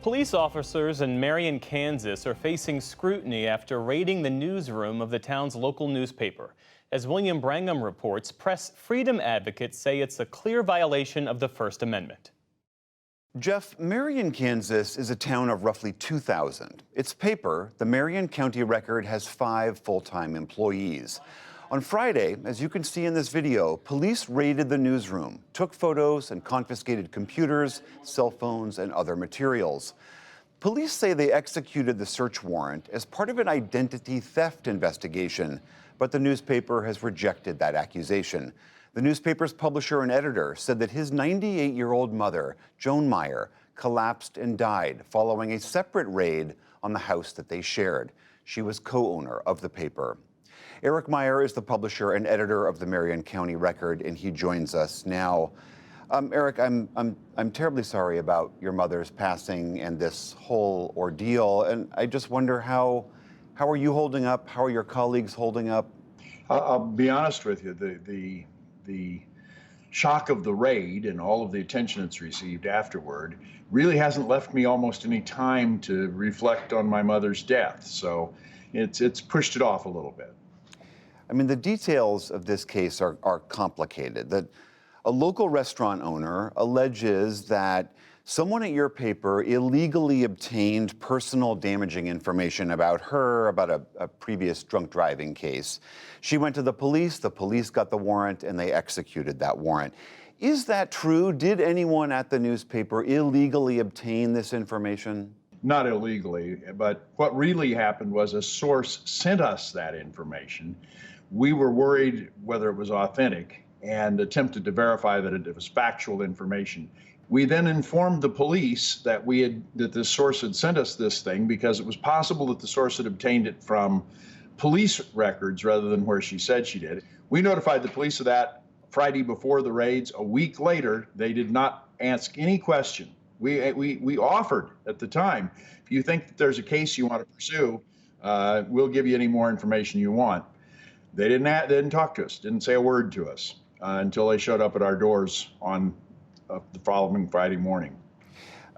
Police officers in Marion, Kansas are facing scrutiny after raiding the newsroom of the town's local newspaper. As William Brangham reports, press freedom advocates say it's a clear violation of the First Amendment. Jeff, Marion, Kansas is a town of roughly 2,000. Its paper, the Marion County Record, has 5 full-time employees. On Friday, as you can see in this video, police raided the newsroom, took photos and confiscated computers, cell phones, and other materials. Police say they executed the search warrant as part of an identity theft investigation, but the newspaper has rejected that accusation. The newspaper's publisher and editor said that his 98-year-old mother, Joan Meyer, collapsed and died following a separate raid on the house that they shared. She was co-owner of the paper. Eric Meyer is the publisher and editor of the Marion County Record, and he joins us now. Eric, I'm terribly sorry about your mother's passing and this whole ordeal, and I just wonder how are you holding up? How are your colleagues holding up? I'll be honest with you. The shock of the raid and all of the attention it's received afterward really hasn't left me almost any time to reflect on my mother's death. So it's pushed it off a little bit. I mean, the details of this case are complicated. That a local restaurant owner alleges that someone at your paper illegally obtained personal damaging information about her, about a previous drunk driving case. She went to the police got the warrant, and they executed that warrant. Is that true? Did anyone at the newspaper illegally obtain this information? Not illegally, but what really happened was a source sent us that information. We were worried whether it was authentic and attempted to verify that it was factual information. We then informed the police that this source had sent us this thing because it was possible that the source had obtained it from police records rather than where she said she did. We notified the police of that Friday before the raids. A week later, they did not ask any question. We offered at the time, if you think that there's a case you want to pursue, we'll give you any more information you want. They didn't talk to us, didn't say a word to us until they showed up at our doors on the following Friday morning.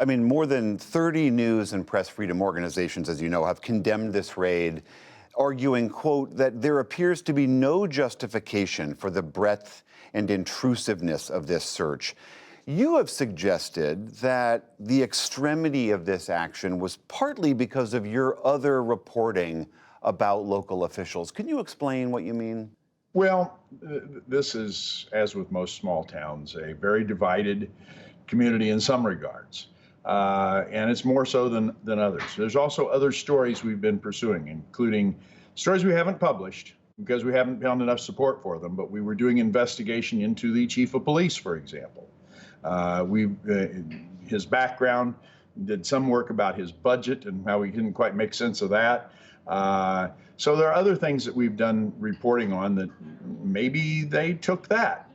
I mean, more than 30 news and press freedom organizations, as you know, have condemned this raid, arguing, quote, that there appears to be no justification for the breadth and intrusiveness of this search. You have suggested that the extremity of this action was partly because of your other reporting about local officials. Can you explain what you mean? Well, this is, as with most small towns, a very divided community in some regards, and it's more so than others. There's also other stories we've been pursuing, including stories we haven't published because we haven't found enough support for them, but we were doing investigation into the chief of police, for example. His background, did some work about his budget and how we didn't quite make sense of that. So there are other things that we've done reporting on that maybe they took that.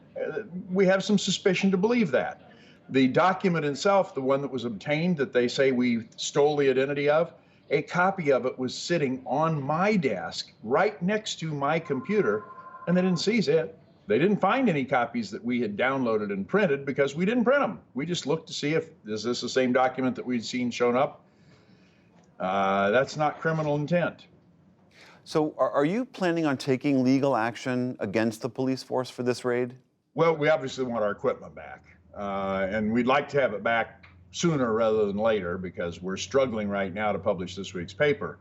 We have some suspicion to believe that. The document itself, the one that was obtained that they say we stole the identity of, a copy of it was sitting on my desk right next to my computer, and they didn't seize it. They didn't find any copies that we had downloaded and printed because we didn't print them. We just looked to see is this the same document that we'd seen shown up? That's not criminal intent. So are you planning on taking legal action against the police force for this raid? Well, we obviously want our equipment back, and we'd like to have it back sooner rather than later because we're struggling right now to publish this week's paper.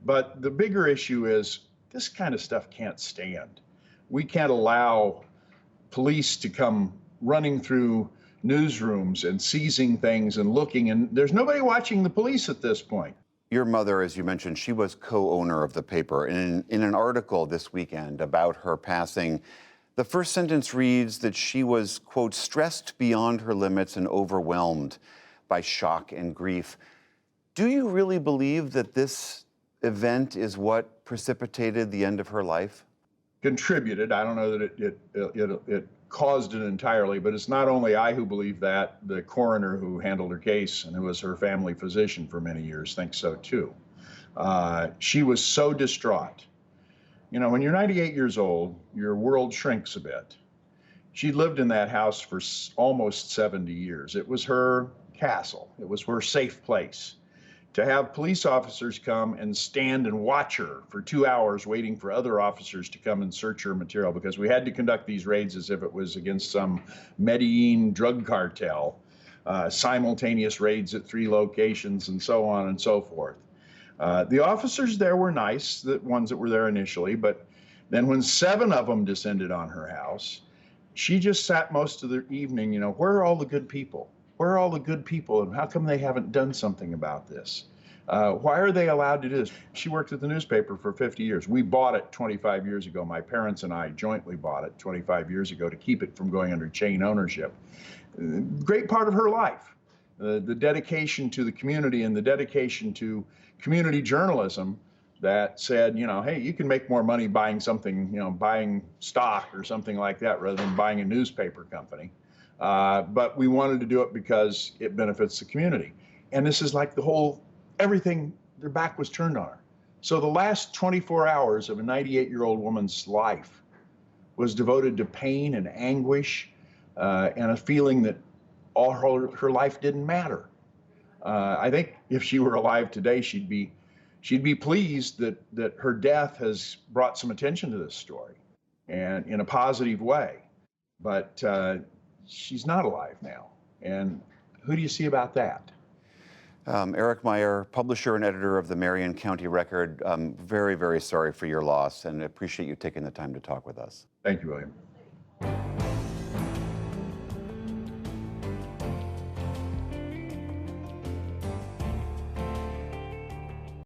But the bigger issue is this kind of stuff can't stand. We can't allow police to come running through newsrooms and seizing things and looking, and there's nobody watching the police at this point. Your mother, as you mentioned, she was co-owner of the paper. In an article this weekend about her passing, the first sentence reads that she was, quote, stressed beyond her limits and overwhelmed by shock and grief. Do you really believe that this event is what precipitated the end of her life? Contributed. I don't know that it caused it entirely, but it's not only I who believe that. The coroner who handled her case and who was her family physician for many years thinks so too. She was so distraught. You know, when you're 98 years old, your world shrinks a bit. She lived in that house for almost 70 years. It was her castle. It was her safe place. To have police officers come and stand and watch her for 2 hours waiting for other officers to come and search her material, because we had to conduct these raids as if it was against some Medellin drug cartel, simultaneous raids at 3 locations and so on and so forth. The officers there were nice, the ones that were there initially, but then when 7 of them descended on her house, she just sat most of the evening, where are all the good people? Where are all the good people, and how come they haven't done something about this? Why are they allowed to do this? She worked at the newspaper for 50 years. We bought it 25 years ago. My parents and I jointly bought it 25 years ago to keep it from going under chain ownership. Great part of her life. The dedication to the community and the dedication to community journalism that said, hey, you can make more money buying something, buying stock or something like that rather than buying a newspaper company. But we wanted to do it because it benefits the community. And this is like everything, their back was turned on her. So the last 24 hours of a 98-year-old woman's life was devoted to pain and anguish and a feeling that all her life didn't matter. I think if she were alive today, she'd be pleased that her death has brought some attention to this story and in a positive way. But she's not alive now. And who do you see about that? Eric Meyer, publisher and editor of the Marion County Record, I'm very, very sorry for your loss and appreciate you taking the time to talk with us. Thank you, William.